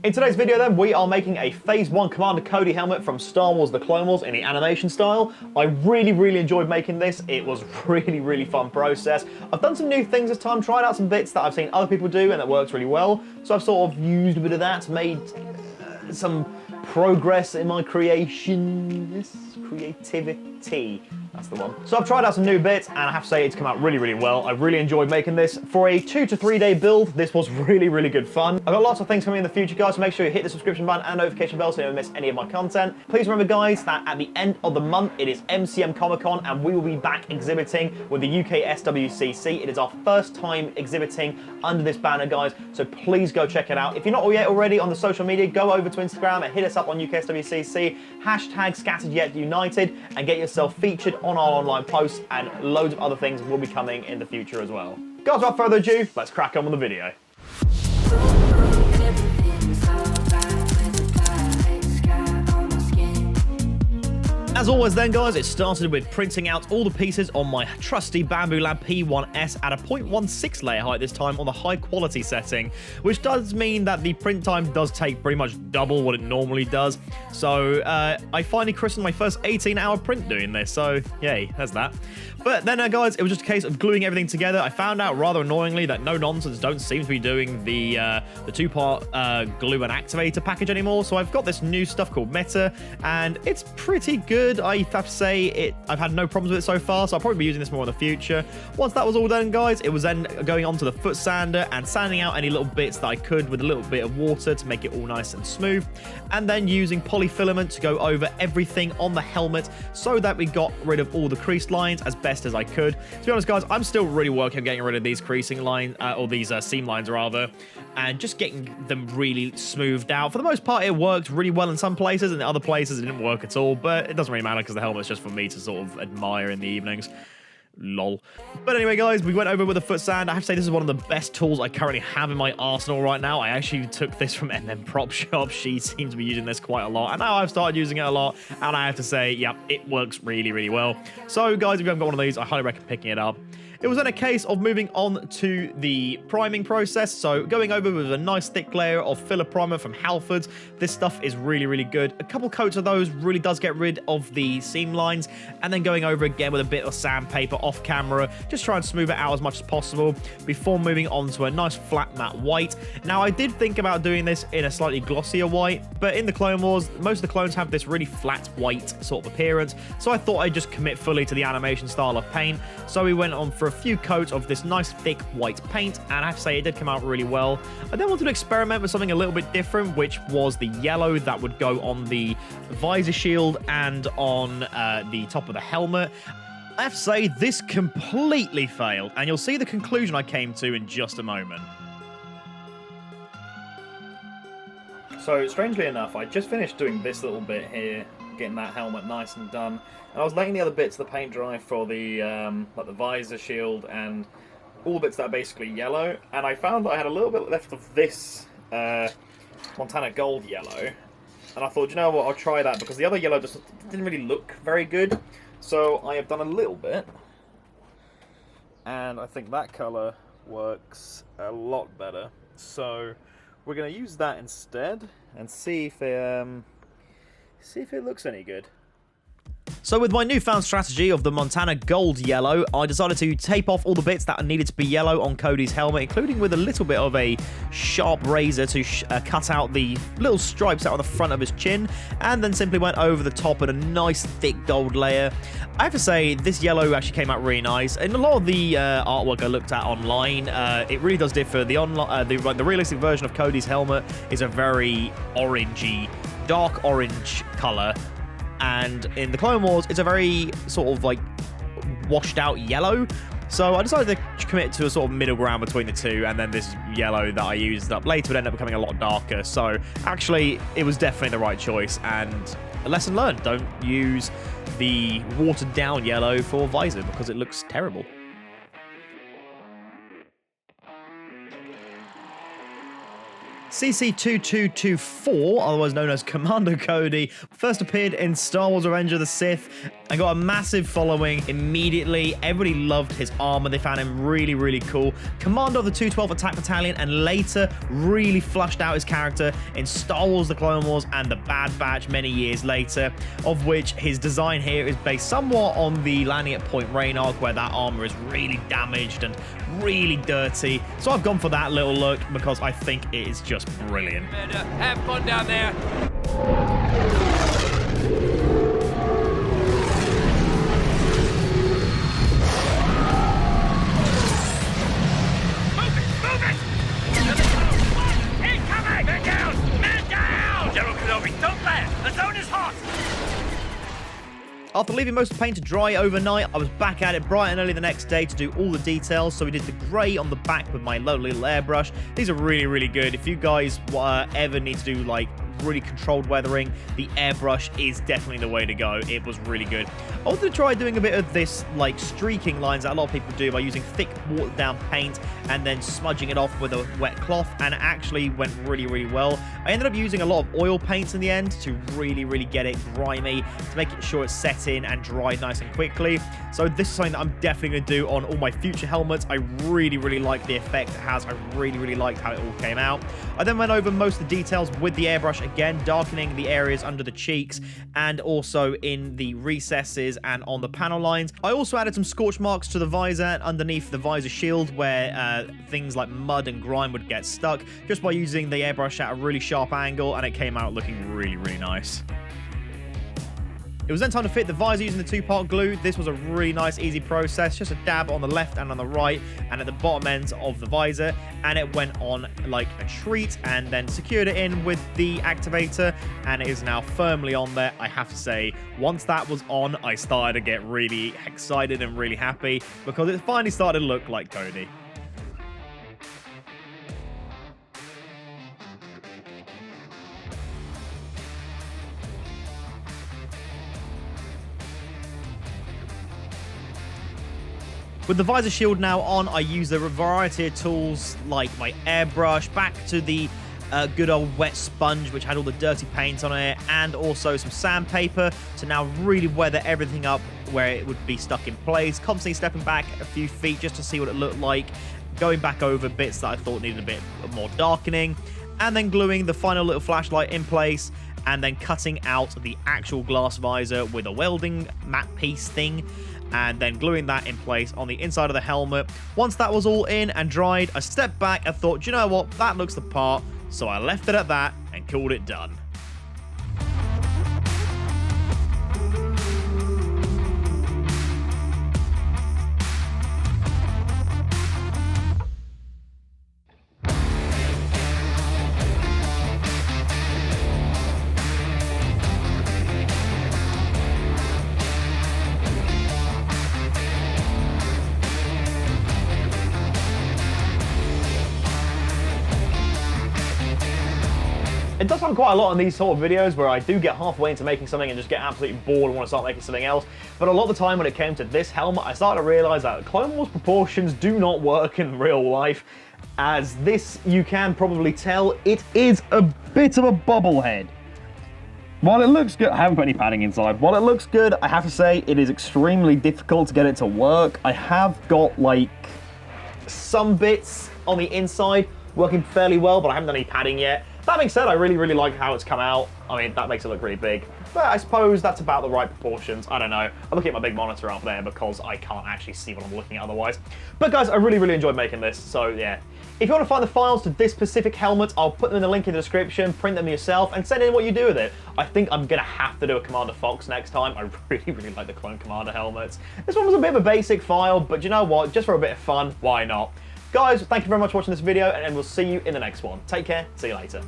In today's video then, we are making a Phase 1 Commander Cody helmet from Star Wars The Clone Wars in the animation style. I really enjoyed making this. It was really fun process. I've done some new things this time, tried out some bits that I've seen other people do and that works really well. So I've sort of used a bit of that, made some progress in my creativity. That's the one. So I've tried out some new bits and I have to say it's come out really well. I really enjoyed making this. For a 2 to 3 day build, this was really good fun. I've got lots of things coming in the future, guys, so make sure you hit the subscription button and notification bell so you don't miss any of my content. Please remember, guys, that at the end of the month, it is MCM Comic Con and we will be back exhibiting with the UK SWCC. It is our first time exhibiting under this banner, guys, so please go check it out. If you're not yet already on the social media, go over to Instagram and hit us up on UK SWCC, hashtag Scattered Yet United, and get yourself featured on our online posts, and loads of other things will be coming in the future as well. Guys, without further ado, let's crack on with the video. As always then, guys, it started with printing out all the pieces on my trusty Bamboo Lab P1S at a 0.16 layer height this time on the high quality setting, which does mean that the print time does take pretty much double what it normally does. So I finally christened my first 18-hour print doing this, so yay, there's that. But then, guys, it was just a case of gluing everything together. I found out rather annoyingly that No Nonsense don't seem to be doing the two-part glue and activator package anymore, so I've got this new stuff called Meta, and it's pretty good. I have to say, I've had no problems with it so far, so I'll probably be using this more in the future. Once that was all done, guys, it was then going on to the foot sander and sanding out any little bits that I could with a little bit of water to make it all nice and smooth, and then using polyfilament to go over everything on the helmet so that we got rid of all the crease lines as best as I could. To be honest, guys, I'm still really working on getting rid of these creasing lines, or these seam lines rather, and just getting them really smoothed out. For the most part, it worked really well in some places, and in other places it didn't work at all, but it doesn't really matter because the helmet's just for me to sort of admire in the evenings. Lol. But anyway, guys, we went over with the foot sand. I have to say this is one of the best tools I currently have in my arsenal right now. I actually took this from MM Prop Shop. She seems to be using this quite a lot, and now I've started using it a lot, and I have to say, yep, it works really well. So, guys, if you haven't got one of these, I highly recommend picking it up. It was then a case of moving on to the priming process, so going over with a nice thick layer of filler primer from Halfords. This stuff is really good. A couple coats of those really does get rid of the seam lines, and then going over again with a bit of sandpaper off camera, just try and smooth it out as much as possible before moving on to a nice flat matte white. Now, I did think about doing this in a slightly glossier white, but in the Clone Wars, most of the clones have this really flat white sort of appearance, so I thought I'd just commit fully to the animation style of paint, so we went on for a few coats of this nice thick white paint, and I have to say it did come out really well. I then wanted to experiment with something a little bit different, which was the yellow that would go on the visor shield and on the top of the helmet. I have to say this completely failed, and you'll see the conclusion I came to in just a moment. So, strangely enough, I just finished doing this little bit here, getting that helmet nice and done, and I was letting the other bits of the paint dry for the like the visor shield and all the bits that are basically yellow, and I found that I had a little bit left of this Montana Gold yellow, and I thought, you know what, I'll try that, because the other yellow just didn't really look very good, so I have done a little bit, and I think that colour works a lot better, so we're going to use that instead and see if it looks any good. So with my newfound strategy of the Montana Gold Yellow, I decided to tape off all the bits that needed to be yellow on Cody's helmet, including with a little bit of a sharp razor to cut out the little stripes out on the front of his chin, and then simply went over the top in a nice thick gold layer. I have to say, this yellow actually came out really nice. In a lot of the artwork I looked at online, it really does differ. The realistic version of Cody's helmet is a very orangey, dark orange colour, and in the Clone Wars, it's a very sort of like washed out yellow. So I decided to commit to a sort of middle ground between the two, and then this yellow that I used up later would end up becoming a lot darker. So actually, it was definitely the right choice, and a lesson learned: don't use the watered down yellow for visor because it looks terrible. CC2224, otherwise known as Commander Cody, first appeared in Star Wars Revenge of the Sith and got a massive following immediately. Everybody loved his armor. They found him really, really cool. Commander of the 212 Attack Battalion, and later really flushed out his character in Star Wars The Clone Wars and The Bad Batch many years later, of which his design here is based somewhat on the landing at Point Rain arc, where that armor is really damaged and really dirty. So I've gone for that little look because I think it is just brilliant. Have fun down there. After leaving most of the paint to dry overnight, I was back at it bright and early the next day to do all the details. So we did the grey on the back with my lovely little airbrush. These are really, really good. If you guys ever need to do like really controlled weathering, the airbrush is definitely the way to go. It was really good. I wanted to try doing a bit of this like streaking lines that a lot of people do by using thick watered down paint and then smudging it off with a wet cloth, and it actually went really, really well. I ended up using a lot of oil paints in the end to really, really get it grimy, to make sure it's set in and dried nice and quickly. So this is something that I'm definitely going to do on all my future helmets. I really, really like the effect it has. I really, really liked how it all came out. I then went over most of the details with the airbrush again, darkening the areas under the cheeks and also in the recesses and on the panel lines. I also added some scorch marks to the visor and underneath the visor shield where things like mud and grime would get stuck, just by using the airbrush at a really sharp angle, and it came out looking really, really nice. It was then time to fit the visor using the two-part glue. This was a really nice, easy process. Just a dab on the left and on the right and at the bottom ends of the visor. And it went on like a treat, and then secured it in with the activator. And it is now firmly on there. I have to say, once that was on, I started to get really excited and really happy because it finally started to look like Cody. With the visor shield now on, I use a variety of tools like my airbrush, back to the good old wet sponge which had all the dirty paint on it, and also some sandpaper to now really weather everything up where it would be stuck in place, constantly stepping back a few feet just to see what it looked like, going back over bits that I thought needed a bit more darkening, and then gluing the final little flashlight in place, and then cutting out the actual glass visor with a welding matte piece thing, and then gluing that in place on the inside of the helmet. Once that was all in and dried, I stepped back and thought, do you know what, that looks the part, so I left it at that and called it done. It does happen quite a lot in these sort of videos where I do get halfway into making something and just get absolutely bored and want to start making something else. But a lot of the time when it came to this helmet, I started to realize that Clone Wars proportions do not work in real life. As this, you can probably tell, it is a bit of a bobblehead. While it looks good, I haven't put any padding inside. While it looks good, I have to say it is extremely difficult to get it to work. I have got like some bits on the inside working fairly well, but I haven't done any padding yet. That being said, I really, really like how it's come out. I mean, that makes it look really big. But I suppose that's about the right proportions. I don't know. I'm looking at my big monitor up there because I can't actually see what I'm looking at otherwise. But guys, I really, really enjoyed making this. So yeah. If you want to find the files to this specific helmet, I'll put them in the link in the description, print them yourself, and send in what you do with it. I think I'm going to have to do a Commander Fox next time. I really, really like the Clone Commander helmets. This one was a bit of a basic file, but you know what? Just for a bit of fun, why not? Guys, thank you very much for watching this video, and we'll see you in the next one. Take care. See you later.